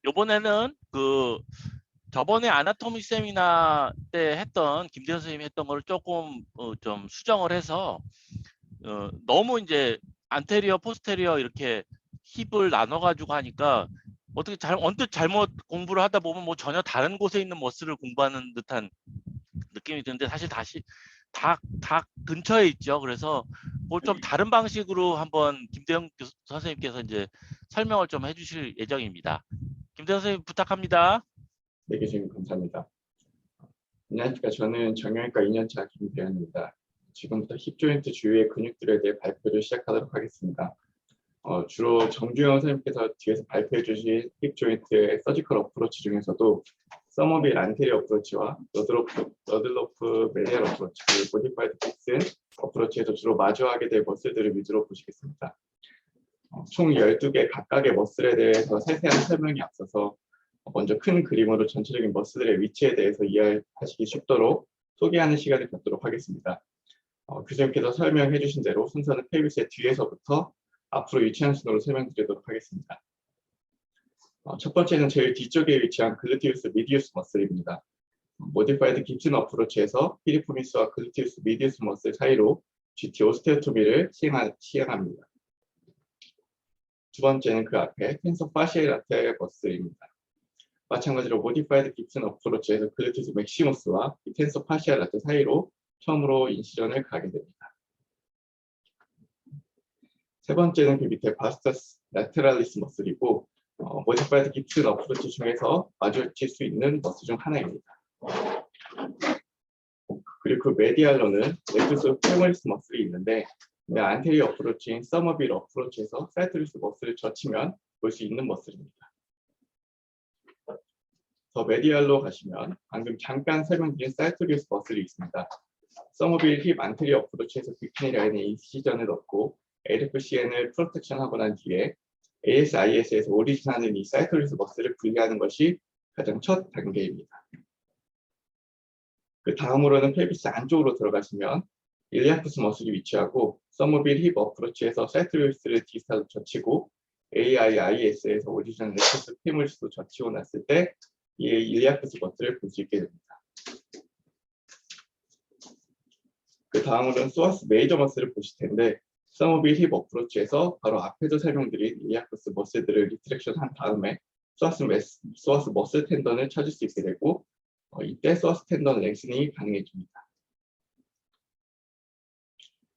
요번에는 저번에 아나토미 세미나 때 했던 김대현 선생님이 했던 거를 조금 좀 수정을 해서 너무 이제 안테리어, 포스테리어 이렇게 힙을 나눠가지고 하니까 어떻게 언뜻 잘못 공부를 하다 보면 뭐 전혀 다른 곳에 있는 머슬을 공부하는 듯한 느낌이 드는데 사실 다 근처에 있죠. 그래서 뭐 좀 다른 방식으로 한번 김대현 선생님께서 이제 설명을 좀 해주실 예정입니다. 김대현 선생님 부탁합니다. 네, 교수님 감사합니다. 안녕하십니까. 저는 정형외과 2년차 김대현입니다. 지금부터 힙 조인트 주위의 근육들에 대해 발표를 시작하도록 하겠습니다. 주로 정주영 선생님께서 뒤에서 발표해 주신 힙 조인트의 서지컬 어프로치 중에서도 서머빌 안테리어 어프로치와 러들로프 메디얼 어프로치, 그리고 모디파이드 픽슨 어프로치에서 주로 마주하게 될 머슬들을 위주로 보시겠습니다. 총 12개 각각의 머슬에 대해서 세세한 설명이 앞서서 먼저 큰 그림으로 전체적인 머슬들의 위치에 대해서 이해하시기 쉽도록 소개하는 시간을 갖도록 하겠습니다. 교수님께서 설명해 주신 대로 순서는 펠비스의 뒤에서부터 앞으로 유치한 순으로 설명드리도록 하겠습니다. 첫 번째는 제일 뒤쪽에 위치한 글루티우스 미디우스 머슬입니다. 모디파이드 깁슨 어프로치에서 피리포미스와 글루티우스 미디우스 머슬 사이로 GT 오스테오토미를 시행합니다. 두 번째는 그 앞에 텐서 파시엘 라테 머슬입니다. 마찬가지로 모디파이드 깁슨 어프로치에서 글루티우스 맥시무스와 텐서 파시엘 라테 사이로 처음으로 인시전을 가게 됩니다. 세 번째는 그 밑에 바스터스 라테랄리스 머슬이고 모디파이드 깁슨 어프로치 중에서 마주칠 수 있는 머슬 중 하나입니다. 그리고 그 메디알로는 렉투스 페모리스 머슬이 있는데 안테리어 어프로치인 서머빌 어프로치에서 사이토리스 머슬을 젖히면 볼 수 있는 머슬입니다. 더 메디알로 가시면 방금 잠깐 설명드린 사이토리스 머슬이 있습니다. 서머빌 힙 안테리어 어프로치에서 비키니 라인에 인시전을 넣고 AFCN을 프로텍션하고 난 뒤에 ASIS에서 오리진하는 이 사이토리스 머슬을 분리하는 것이 가장 첫 단계입니다. 그 다음으로는 펠비스 안쪽으로 들어가시면 일리아쿠스 머슬이 위치하고 서머빌 힙 어프로치에서 사이토리스를 디스타로 젖히고 AIIS에서 오리진 렉투스 페모리스도 젖히고 났을 때 이 일리아쿠스 머슬을 볼 수 있게 됩니다. 그 다음으로는 소아스 메이저 머슬을 보실 텐데 서머빌 힙 어프로치에서 바로 앞에서 설명드린 일리아쿠스 머슬들을 리트랙션한 다음에 소아스 머슬 텐던을 찾을 수 있게 되고 이때 소아스 텐던 랭스닝이 가능해집니다.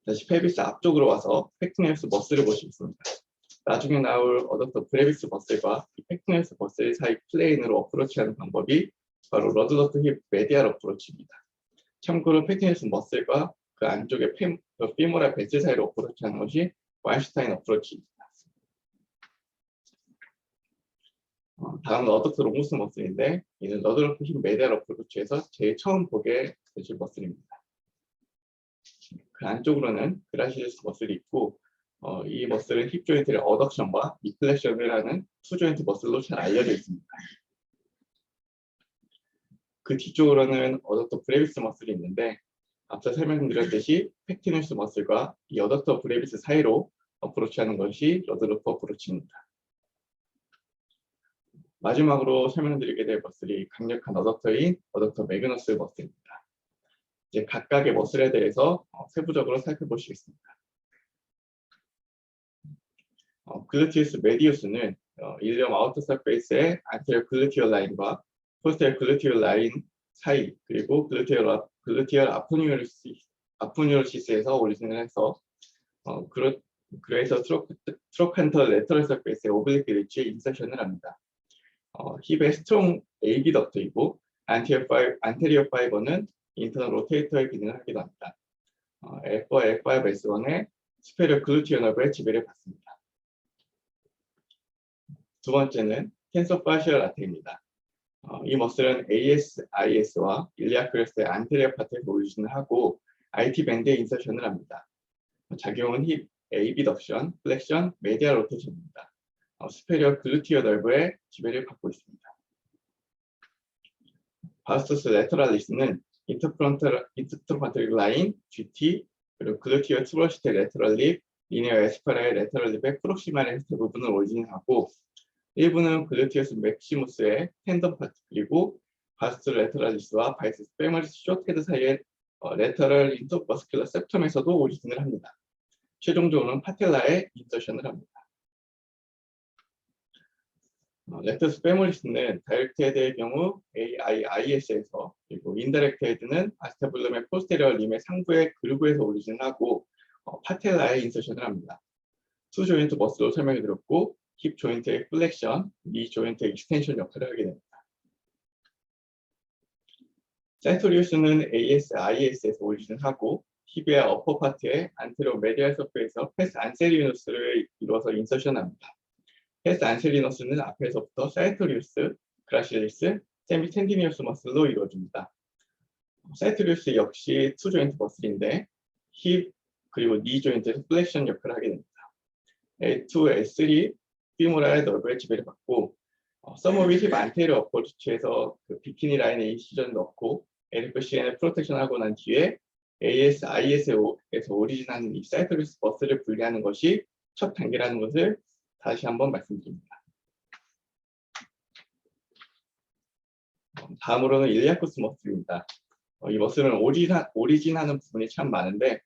다시 펠비스 앞쪽으로 와서 팩트네우스 머슬을 보시겠습니다. 나중에 나올 어덕터 브레비스 머슬과 이 팩트네우스 머슬 사이 플레인으로 어프로치하는 방법이 바로 러드더트 힙 메디알 어프로치입니다. 참고로 팩트네우스 머슬과 그 안쪽에 피모랄 베슬 사이로 어프로치하는 것이 와인슈타인 어프로치입니다. 다음은 어덕터 롱무스 머슬인데 이는 러드더트 힙 메디알 어프로치에서 제일 처음 보게 되실 머슬입니다. 그 안쪽으로는 그라시리스 머슬이 있고 이 머슬은 힙 조인트의 어덕션과 리플렉션을 하는 투 조인트 머슬로 잘 알려져 있습니다. 그 뒤쪽으로는 어덕터 브레비스 머슬이 있는데 앞서 설명드렸듯이 팩티누스 머슬과 이 어덕터 브레비스 사이로 어프로치하는 것이 러드로프 어프로치입니다. 마지막으로 설명드리게 될 머슬이 강력한 어덕터인 어덕터 매그너스 머슬입니다. 이제 각각의 머슬에 대해서 세부적으로 살펴보시겠습니다. 글루티우스 메디우스는 일리엄 아우터 서페이스의 안테리어 글루티얼 라인과 포스테리어 글루티얼 라인 사이 그리고 글루티얼 아포뉴로시스에서 오리진을 해서 그래서 트로칸터 레터럴 서페이스의 오블리크 리치에 인서션을 합니다. 힙의 스트롱 AB 덕트이고 안테리어 파이버는 인터널 로테이터의 기능을 하기도 합니다. F5, F5S1의 스페리어 글루티얼 너브의 지배를 받습니다. 두 번째는 텐서 파시얼 라테입니다. 이 머슬은 ASIS와 일리아크레스의 안테리어 파트에서 오리진을 하고 IT 밴드에 인서션을 합니다. 작용은 힙 에이비덕션, 플렉션, 메디알 로테이션입니다. 스페리어 글루티어 널브의 지배를 받고 있습니다. 바스투스 레터랄리스는 인터프론탈 라인, GT, 그리고 글루티어 투버시테 레터럴 립, 리니어 에스파라의 레터럴 립의 프록시말 헤스테 부분을 오리진하고 일부는 글루티우스 맥시무스의 텐덤 파트, 그리고 바스트 레터랄리스와 바이스 페머리스 쇼테드 사이의 레터럴 인터버스큘러 septum에서도 오리진을 합니다. 최종적으로는 파텔라에 인서션을 합니다. 렉터스 페모리스는 다이렉트 헤드의 경우 AIIS에서, 그리고 인다이렉트 헤드는 아스타블룸의 포스테리어 림의 상부의 그루브에서 오리진을 하고 파텔라에 인서션을 합니다. 투 조인트 머슬로 설명해 드렸고, 힙 조인트의 플렉션, 니 조인트의 익스텐션 역할을 하게 됩니다. 사이토리우스는 ASIS에서 오리진을 하고, 힙의 어퍼 파트의 안테로 메디얼 서페에서 패스 안세리우스를 이루어서 인서션합니다. 패스 안셀리너스는 앞에서부터 사이토리우스, 그라실리스, 세미텐디니우스 머슬로 이루어집니다. 사이토리우스 역시 투 조인트 머슬인데 힙 그리고 니 조인트에서 플렉션 역할을 하게 됩니다. A2, A3 피모랄 너브의 지배를 받고 서머위 힙 안테리어 어퍼루치에서 그 비키니 라인에 이시전 넣고 LFCN을 프로텍션하고 난 뒤에 ASIS에서 오리진하는 이 사이토리우스 머슬을 분리하는 것이 첫 단계라는 것을 다시 한번 말씀드립니다. 다음으로는 일리아쿠스 머슬입니다. 이 머슬은 오리진하는 부분이 참 많은데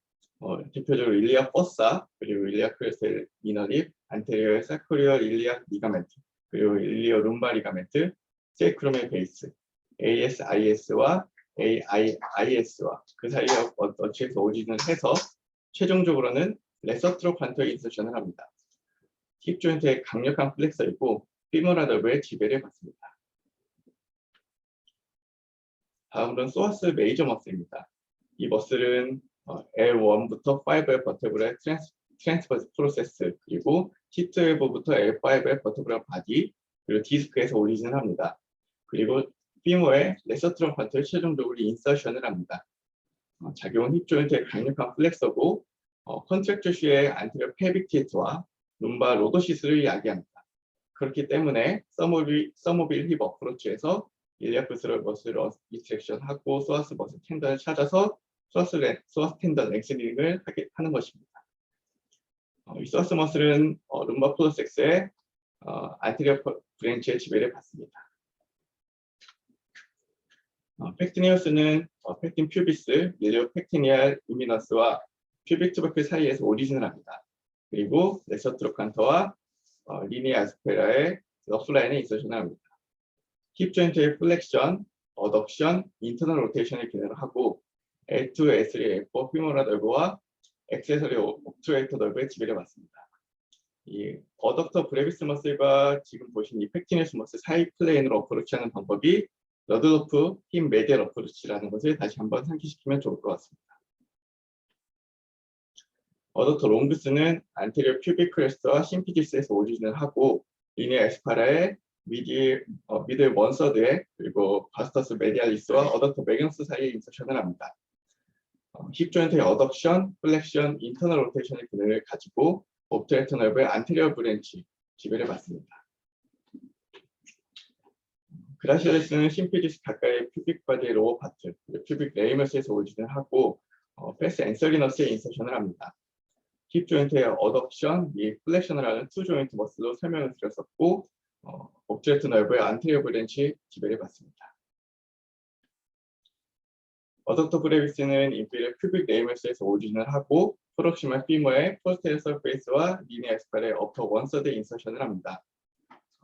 대표적으로 일리아 퍼사, 그리고 일리아 크레셀 이너립, 안테리어 사코리얼 일리아 리가멘트, 그리고 일리어 룸바 리가멘트, 세이크롬의 베이스, ASIS와 AIIS와 그 사이에 어치에서 오리진을 해서 최종적으로는 레서트로 관토에 인서션을 합니다. 힙 조인트의 강력한 플렉서이고 피모라더브의 지배를 받습니다. 다음으로는 소아스 메이저 머슬입니다. 이 머슬은 L1부터 5의 버테브라의 트랜스버스 프로세스, 그리고 T12부터 L5의 버테브라 바디, 그리고 디스크에서 오리진을 합니다. 그리고 피모의 레서트럼 파트를 최종적으로 인서션을 합니다. 작용은 힙 조인트의 강력한 플렉서고 컨트랙처시의 안테리어 페빅티트와 룸바 로도시스를 야기합니다. 그렇기 때문에 서모빌 힙 어프로치에서 일리아쿠스를 머슬을 디스트랙션하고 소아스 머슬 텐더를 찾아서 소아스 텐더 랭스닝을 하는 것입니다. 이 소아스 머슬은 룸바 플러섹스의 안테리어 브랜치의 지배를 받습니다. 팩티니우스는 팩틴 퓨비스, 일리오 팩티니알 루미너스와 퓨빅 투버클 사이에서 오리진을 합니다. 그리고 레서트로칸터와 리니아 아스페라의 러플라인에 인서션을 합니다. 힙 조인트의 플렉션, 어덕션, 인터널 로테이션을 기능을 하고 L2, L3, L4 피모라 널브와 액세서리 옵트레이터 널브의 지배를 받습니다. 이 어덕터 브레비스 머슬과 지금 보신 이 팩티니우스 머슬 사이 플레인으로 어프로치하는 방법이 러드로프 힙 메디얼 어프로치라는 것을 다시 한번 상기시키면 좋을 것 같습니다. 어덕터 롱그스는 안테리어 퓨빅 크레스트와 심피디스에서 오리진을 하고 리니아 에스파라의 미들 원서드에, 그리고 바스터스 메디알리스와 어덕터 매경스 사이에 인서션을 합니다. 힙 조인트의 어덕션, 플렉션, 인터널 로테이션의 기능을 가지고 옵트레이터 널브의 안테리어 브랜치 지배를 받습니다. 그라실리스는 심피디스 가까이 퓨빅 바디의 로어 파트, 퓨빅 레이머스에서 오리진을 하고 패스 앤서리너스에 인서션을 합니다. 힙 조인트의 어덕션, 이 플렉션을 하는 투 조인트 머슬로 설명을 드렸었고 옵트레이터 널브의 안테리어 브랜치 지배를 받습니다. 어덕터 브레비스는 인피리어 퓨빅 레이머스에서 오리진을 하고 프록시마 피머의 포스테리어 서페이스와 리니아 에스팔의 어퍼 원서드 인서션을 합니다.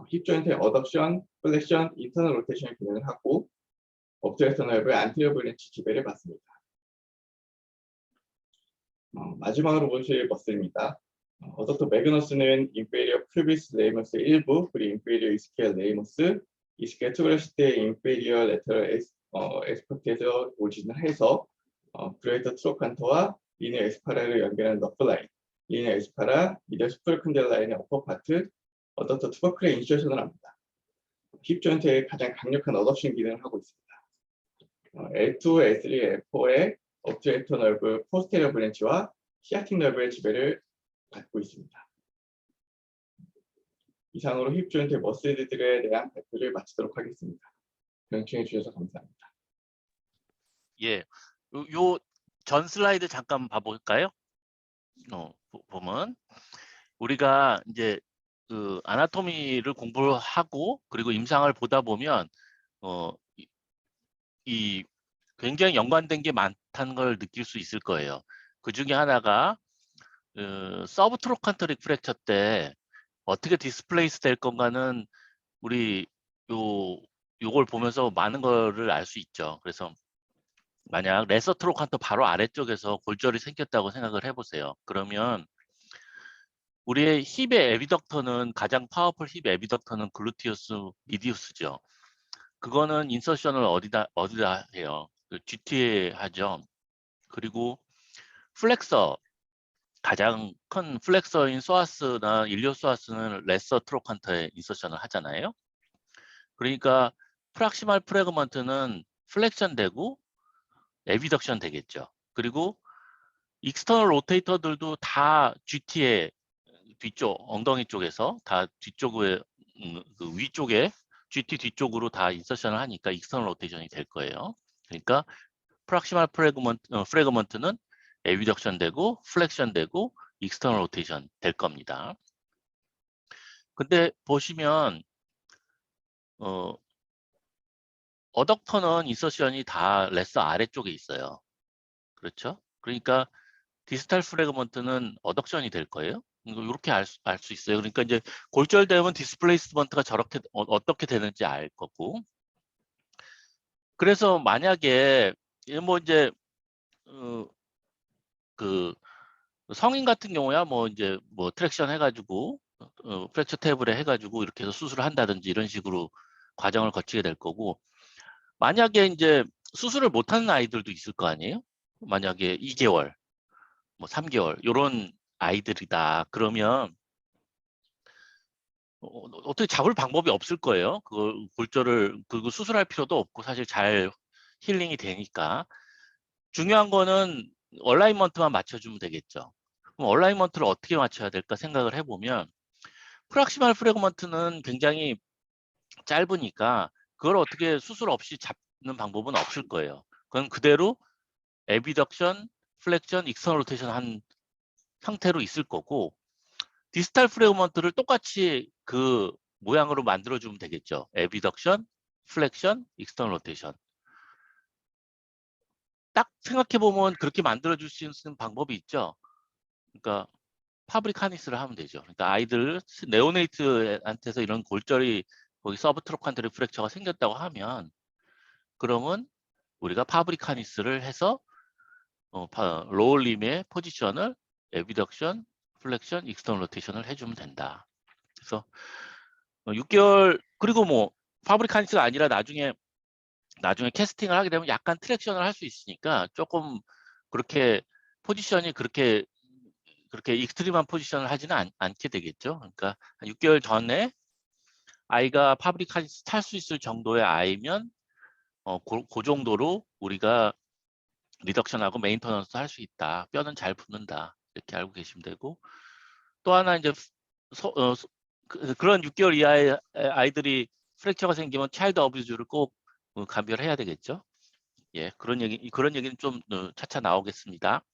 힙 조인트의 어덕션, 플렉션, 인터널 로테이션의 기능을 하고 옵트레이터 널브의 안테리어 브랜치 지배를 받습니다. 마지막으로 보실 머슬입니다. 어덕터 매그너스는 인페리어 퓨비스 레이머스 일부, 그리고 인페리어 이스키얼 레이머스, 이스키얼 투그라시트의 인페리어 레터럴 에스퍼트에서 오리진을 해서 브레이터 트로칸터와 리니아 에스파라를 연결하는 너플라인, 리니아 에스파라, 미디어 스프르큰델 라인의 어퍼 파트, 어덕터 투버클에 인서션을 합니다. 힙 조인트의 가장 강력한 어덕션 기능을 하고 있습니다. L2, L3, L4의 옵트레이터 널브 포스테리어 브랜치와 시아틱 널브의 지배를 받고 있습니다. 이상으로 힙 조인트 머슬들에 대한 발표를 마치도록 하겠습니다. 경청해 주셔서 감사합니다. 예, 요 전 슬라이드 잠깐 봐볼까요? 보면 우리가 이제 그 아나토미를 공부하고 그리고 임상을 보다 보면 이 굉장히 연관된 게 많다는 걸 느낄 수 있을 거예요. 그 중에 하나가 서브트로칸터 리프랙처 때 어떻게 디스플레이스 될 건가는 우리 요걸 보면서 많은 거를 알 수 있죠. 그래서 만약 레서 트로칸터 바로 아래쪽에서 골절이 생겼다고 생각을 해보세요. 그러면 우리의 힙의 에비덕터는 가장 파워풀 힙 에비덕터는 글루티우스 미디우스죠. 그거는 인서션을 어디다 해요? 그 GT에 하죠. 그리고 플렉서 가장 큰 플렉서인 소아스나 일리오소아스는 레서 트로칸터에 인서션을 하잖아요. 그러니까 프락시말 프래그먼트는 플렉션 되고 에비덕션 되겠죠. 그리고 익스터널 로테이터들도 다 GT의 뒤쪽 엉덩이 쪽에서 다 뒤쪽에 그 위쪽에 GT 뒤쪽으로 다 인서션을 하니까 익스터널 로테이션이 될 거예요. 그러니까 프락시말 프래그먼트는 에비덕션 되고 플렉션 되고 익스터널 로테이션 될 겁니다. 근데 보시면 어덕터는 인서션이 다 레서 아래쪽에 있어요. 그렇죠? 그러니까 디스탈 프래그먼트는 어덕션이 될 거예요. 이렇게 알 수 있어요. 그러니까 이제 골절되면 디스플레이스먼트가 저렇게 어떻게 되는지 알 거고. 그래서 만약에 뭐 이제 그 성인 같은 경우야 뭐 이제 뭐 트랙션 해가지고 프랙처 테이블에 해가지고 이렇게 해서 수술을 한다든지 이런 식으로 과정을 거치게 될 거고, 만약에 이제 수술을 못하는 아이들도 있을 거 아니에요. 만약에 2개월, 뭐 3개월 이런 아이들이다. 그러면 어떻게 잡을 방법이 없을 거예요. 그걸 골절을 그거 수술할 필요도 없고 사실 잘 힐링이 되니까. 중요한 거는 얼라이먼트만 맞춰주면 되겠죠. 그럼 얼라이먼트를 어떻게 맞춰야 될까 생각을 해보면, 프락시말 프래그먼트는 굉장히 짧으니까 그걸 어떻게 수술 없이 잡는 방법은 없을 거예요. 그건 그대로 에비덕션, 플렉션, 익스터널 로테이션 한 상태로 있을 거고, 디스탈 프래그먼트를 똑같이 그 모양으로 만들어주면 되겠죠. 에비덕션, 플렉션, 익스터널 로테이션. 딱 생각해보면 그렇게 만들어줄 수 있는 방법이 있죠. 그러니까 파브리카니스를 하면 되죠. 그러니까 아이들 네오네이트한테서 이런 골절이 거기 서브트로칸트 프랙처가 생겼다고 하면, 그러면 우리가 파브리카니스를 해서 로울림의 포지션을 에비덕션, 플렉션, 익스터널 로테이션을 해주면 된다. 그래서 6개월 그리고 뭐 파브리카니스가 아니라 나중에 캐스팅을 하게 되면 약간 트랙션을 할 수 있으니까 조금 그렇게 포지션이 그렇게 익스트림한 포지션을 하지는 않게 되겠죠. 그러니까 6개월 전에 아이가 파브리카니스 탈 수 있을 정도의 아이면 그 정도로 우리가 리덕션하고 메인터넌스 할 수 있다. 뼈는 잘 붙는다. 이렇게 알고 계시면 되고, 또 하나 이제 그런 6개월 이하의 아이들이 프랙처가 생기면 차일드 어뷰즈를 꼭 감별해야 되겠죠. 예, 그런 얘기는 좀 차차 나오겠습니다.